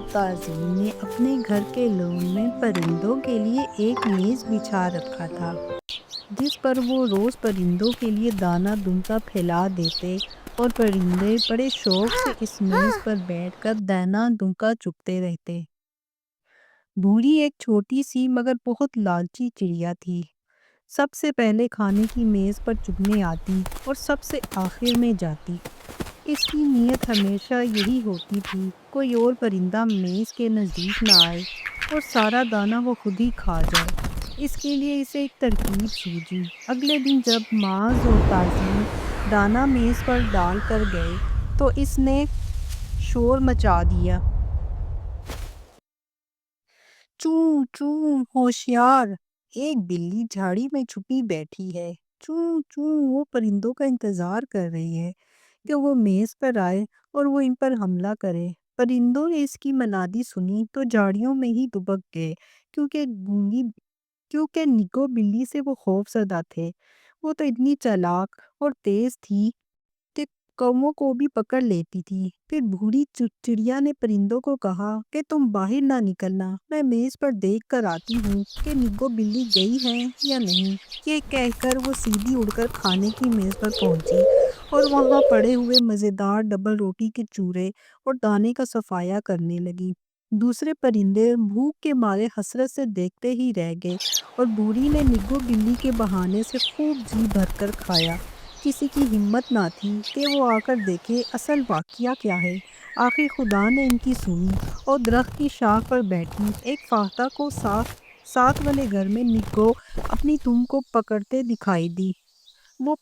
تازی نے اپنے گھر کے لون میں پرندوں کے لیے ایک میز بچھا رکھا تھا، جس پر وہ روز پرندوں کے لیے دانہ دنکا پھیلا دیتے اور پرندے بڑے شوق سے اس میز پر بیٹھ کر دانہ دنکا چگتے رہتے۔ بھوری ایک چھوٹی سی مگر بہت لالچی چڑیا تھی۔ سب سے پہلے کھانے کی میز پر چگنے آتی اور سب سے آخر میں جاتی۔ اس کی نیت ہمیشہ یہی ہوتی تھی، کوئی اور پرندہ میز کے نزدیک نہ آئے اور سارا دانہ وہ خود ہی کھا جائے۔ اس کے لیے اسے ایک ترکیب سوجی۔ اگلے دن جب معاذ اور تعظیم دانہ میز پر ڈال کر گئے تو اس نے شور مچا دیا، چوں چوں ہوشیار، ایک بلی جھاڑی میں چھپی بیٹھی ہے۔ چوں چوں، وہ پرندوں کا انتظار کر رہی ہے کہ وہ میز پر آئے اور وہ ان پر حملہ کرے۔ پرندوں نے اس کی منادی سنی تو جھاڑیوں میں ہی دبک گئے، کیونکہ نگو بلی سے وہ خوف زدہ تھے۔ وہ تو اتنی چالاک اور تیز تھی کہ کووں کو بھی پکڑ لیتی تھی۔ پھر بھوری چڑیا نے پرندوں کو کہا کہ تم باہر نہ نکلنا، میں میز پر دیکھ کر آتی ہوں کہ نگو بلی گئی ہے یا نہیں۔ یہ کہہ کر وہ سیدھی اڑ کر کھانے کی میز پر پہنچی اور وہاں پڑے ہوئے مزیدار ڈبل روٹی کے چورے اور دانے کا صفایا کرنے لگی۔ دوسرے پرندے بھوک کے مارے حسرت سے دیکھتے ہی رہ گئے اور بھوری نے نگو بلی کے بہانے سے خوب جی بھر کر کھایا۔ کسی کی ہمت نہ تھی کہ وہ آ کر دیکھے اصل واقعہ کیا ہے۔ آخر خدا نے ان کی سنی اور درخت کی شاخ پر بیٹھی ایک فاختہ کو ساتھ والے گھر میں نگو اپنی دم کو پکڑتے دکھائی دی۔ وہ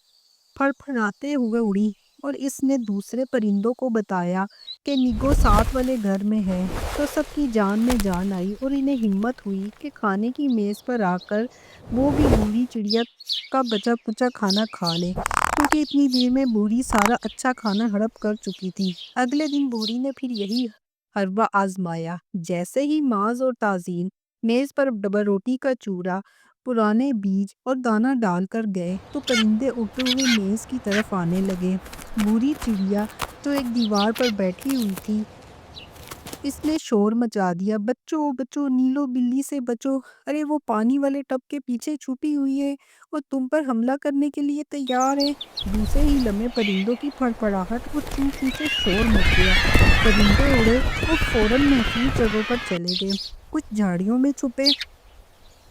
پھڑپھڑاتے ہوئے اڑی اور اس نے دوسرے پرندوں کو بتایا کہ نگو ساتھ والے گھر میں ہے، تو سب کی جان میں جان آئی اور انہیں ہمت ہوئی کہ کھانے کی میز پر آ کر وہ بھی بھوری چڑیا کا بچا کچا کھانا کھا لے، کیونکہ اتنی دیر میں بھوری سارا اچھا کھانا ہڑپ کر چکی تھی۔ اگلے دن بھوری نے پھر یہی حربہ آزمایا۔ جیسے ہی معاذ اور تعظیم میز پر ڈبل روٹی کا چورا، پرانے بیج اور دانہ ڈال کر گئے تو پرندے اڑتے ہوئے میز کی طرف آنے لگے۔ بھوری چڑیا جو ایک دیوار پر بیٹھی ہوئی تھی، اس نے شور مچا دیا، بچو بچو، نیلو بلی سے بچو، ارے وہ پانی والے ٹب کے پیچھے چھپی ہوئی ہے اور تم پر حملہ کرنے کے لیے تیار ہے۔ دوسرے ہی لمحے پرندوں کی پھڑپڑاہٹ اور چوں چوں سے شور مچ گیا۔ پرندے اڑے اور فوراً محفوظ جگہوں پر چلے گئے۔ کچھ جھاڑیوں میں چھپے،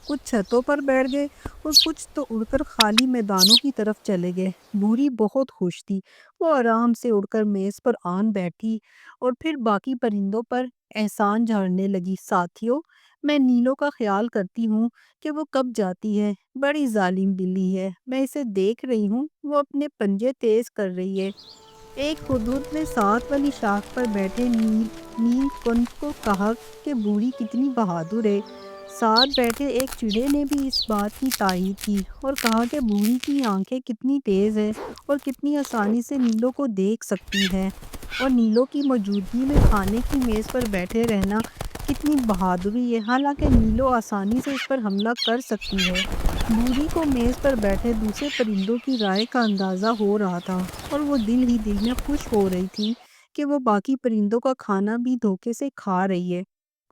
کچھ چھتوں پر بیٹھ گئے اور کچھ تو اڑ کر خالی میدانوں کی طرف چلے گئے۔ بھوری بہت خوش تھی۔ وہ آرام سے اڑ کر میز پر آن بیٹھی اور پھر باقی پرندوں پر احسان جھاڑنے لگی۔ ساتھیو، میں نیلو کا خیال کرتی ہوں کہ وہ کب جاتی ہے۔ بڑی ظالم بلی ہے، میں اسے دیکھ رہی ہوں، وہ اپنے پنجے تیز کر رہی ہے۔ ایک ہدہد نے ساتھ والی شاخ پر بیٹھے نیل کنڈ کو کہا کہ بھوری کتنی بہادر ہے۔ ساتھ بیٹھے ایک چڑے نے بھی اس بات کی تائید کی اور کہا کہ بھوری کی آنکھیں کتنی تیز ہیں اور کتنی آسانی سے نیلو کو دیکھ سکتی ہے، اور نیلو کی موجودگی میں کھانے کی میز پر بیٹھے رہنا کتنی بہادری ہے، حالانکہ نیلو آسانی سے اس پر حملہ کر سکتی ہے۔ بھوری کو میز پر بیٹھے دوسرے پرندوں کی رائے کا اندازہ ہو رہا تھا اور وہ دل ہی دل میں خوش ہو رہی تھی کہ وہ باقی پرندوں کا کھانا بھی دھوکے سے کھا رہی ہے،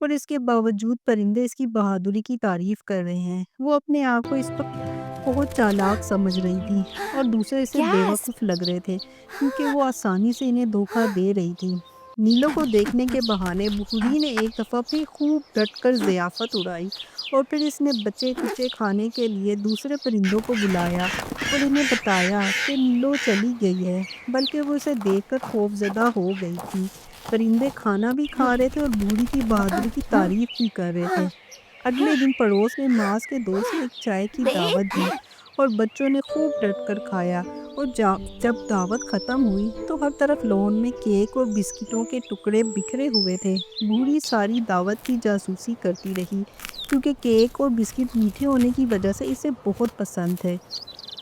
اور اس کے باوجود پرندے اس کی بہادری کی تعریف کر رہے ہیں۔ وہ اپنے آپ کو اس وقت بہت چالاک سمجھ رہی تھی اور دوسرے اسے بیوقوف لگ رہے تھے، کیونکہ وہ آسانی سے انہیں دھوکہ دے رہی تھی۔ نیلو کو دیکھنے کے بہانے بھوری نے ایک دفعہ پھر خوب ڈٹ کر ضیافت اڑائی، اور پھر اس نے بچے کچے کھانے کے لیے دوسرے پرندوں کو بلایا اور انہیں بتایا کہ نیلو چلی گئی ہے، بلکہ وہ اسے دیکھ کر خوف زدہ ہو گئی تھی۔ پرندے کھانا بھی کھا رہے تھے اور بھوری کی بہادری کی تعریف بھی کر رہے تھے۔ اگلے دن پڑوس میں معاذ کے دوست نے ایک چائے کی دعوت دی اور بچوں نے خوب ڈٹ کر کھایا، اور جب دعوت ختم ہوئی تو ہر طرف لون میں کیک اور بسکٹوں کے ٹکڑے بکھرے ہوئے تھے۔ بھوری ساری دعوت کی جاسوسی کرتی رہی، کیونکہ کیک اور بسکٹ میٹھے ہونے کی وجہ سے اسے بہت پسند تھے۔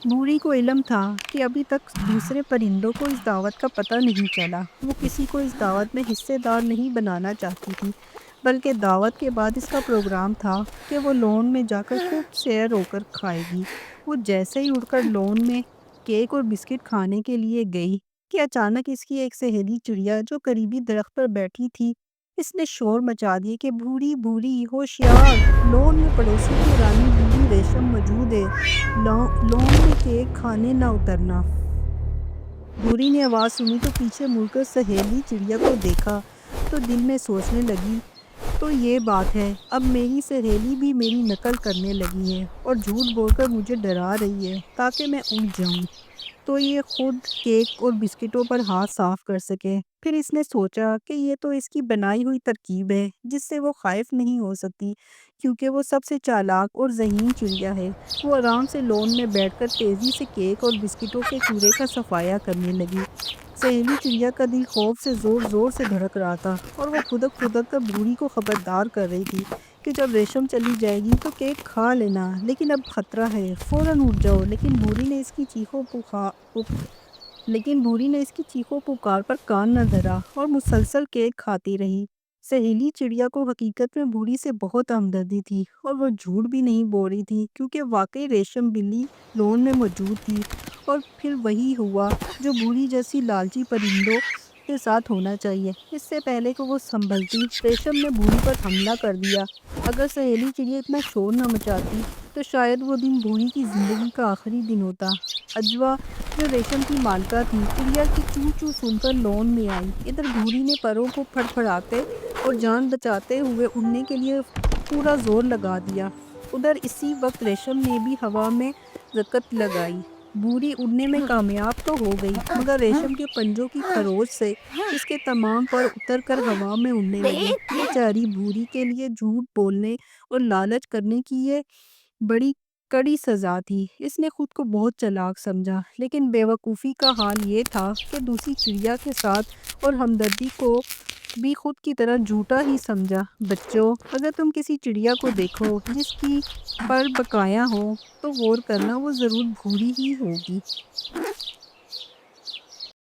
بھوری کو علم تھا کہ ابھی تک دوسرے پرندوں کو اس دعوت کا پتہ نہیں چلا۔ وہ کسی کو اس دعوت میں حصے دار نہیں بنانا چاہتی تھی، بلکہ دعوت کے بعد اس کا پروگرام تھا کہ وہ لون میں جا کر خوب سیر ہو کر کھائے گی۔ وہ جیسے ہی اڑ کر لون میں کیک اور بسکٹ کھانے کے لیے گئی کہ اچانک اس کی ایک سہیلی چڑیا جو قریبی درخت پر بیٹھی تھی اس نے شور مچا دیے کہ بھوری بھوری ہوشیار، لون میں پڑوسی کی رانی بلی ریشم موجود ہے، لون میں کیک کھانے نہ اترنا۔ بھوری نے آواز سنی تو پیچھے مڑ کر سہیلی چڑیا کو دیکھا تو دل میں سوچنے لگی، تو یہ بات ہے، اب میری سہیلی بھی میری نقل کرنے لگی ہے اور جھوٹ بول کر مجھے ڈرا رہی ہے تاکہ میں اڑ جاؤں تو یہ خود کیک اور بسکٹوں پر ہاتھ صاف کر سکے۔ پھر اس نے سوچا کہ یہ تو اس کی بنائی ہوئی ترکیب ہے جس سے وہ خائف نہیں ہو سکتی، کیونکہ وہ سب سے چالاک اور ذہین چڑیا ہے۔ وہ آرام سے لون میں بیٹھ کر تیزی سے کیک اور بسکٹوں کے چورے کا صفایا کرنے لگی۔ سہیلی چڑیا کا دل خوف سے زور زور سے دھڑک رہا تھا اور وہ خودک خودک کر بھوری کو خبردار کر رہی تھی کہ جب ریشم چلی جائے گی تو کیک کھا لینا، لیکن اب خطرہ ہے، فوراً اٹھ جاؤ۔ لیکن بھوری نے اس کی چیخوں پکار پر کان نہ دھرا اور مسلسل کیک کھاتی رہی۔ سہیلی چڑیا کو حقیقت میں بھوری سے بہت ہمدردی تھی اور وہ جھوٹ بھی نہیں بول رہی تھی، کیونکہ واقعی ریشم بلی لون میں موجود تھی۔ اور پھر وہی ہوا جو بھوری جیسی لالچی پرندوں کے ساتھ ہونا چاہیے۔ اس سے پہلے کہ وہ سنبھلتی، ریشم نے بھوری پر حملہ کر دیا۔ اگر سہیلی چڑیا اتنا شور نہ مچاتی تو شاید وہ دن بھوری کی زندگی کا آخری دن ہوتا۔ اجوا، جو ریشم کی مالکہ تھی، چڑیا کی چوں چوں سن کر لون میں آئی۔ ادھر بھوری نے پروں کو پھڑپھڑاتے اور جان بچاتے ہوئے اڑنے کے لیے پورا زور لگا دیا۔ ادھر اسی وقت ریشم نے بھی ہوا میں زکت لگائی۔ بھوری اڑنے میں کامیاب تو ہو گئی، مگر ریشم کے پنجوں کی خروش سے اس کے تمام پر اتر کر ہوا میں اڑنے لگے۔ بیچاری بھوری کے لیے جھوٹ بولنے اور لالچ کرنے کی یہ بڑی کڑی سزا تھی۔ اس نے خود کو بہت چالاک سمجھا، لیکن بے وقوفی کا حال یہ تھا کہ دوسری چڑیا کے ساتھ اور ہمدردی کو بھی خود کی طرح جھوٹا ہی سمجھا۔ بچوں، اگر تم کسی چڑیا کو دیکھو جس کی پر بقایا ہو تو غور کرنا وہ ضرور بھوری ہی ہوگی۔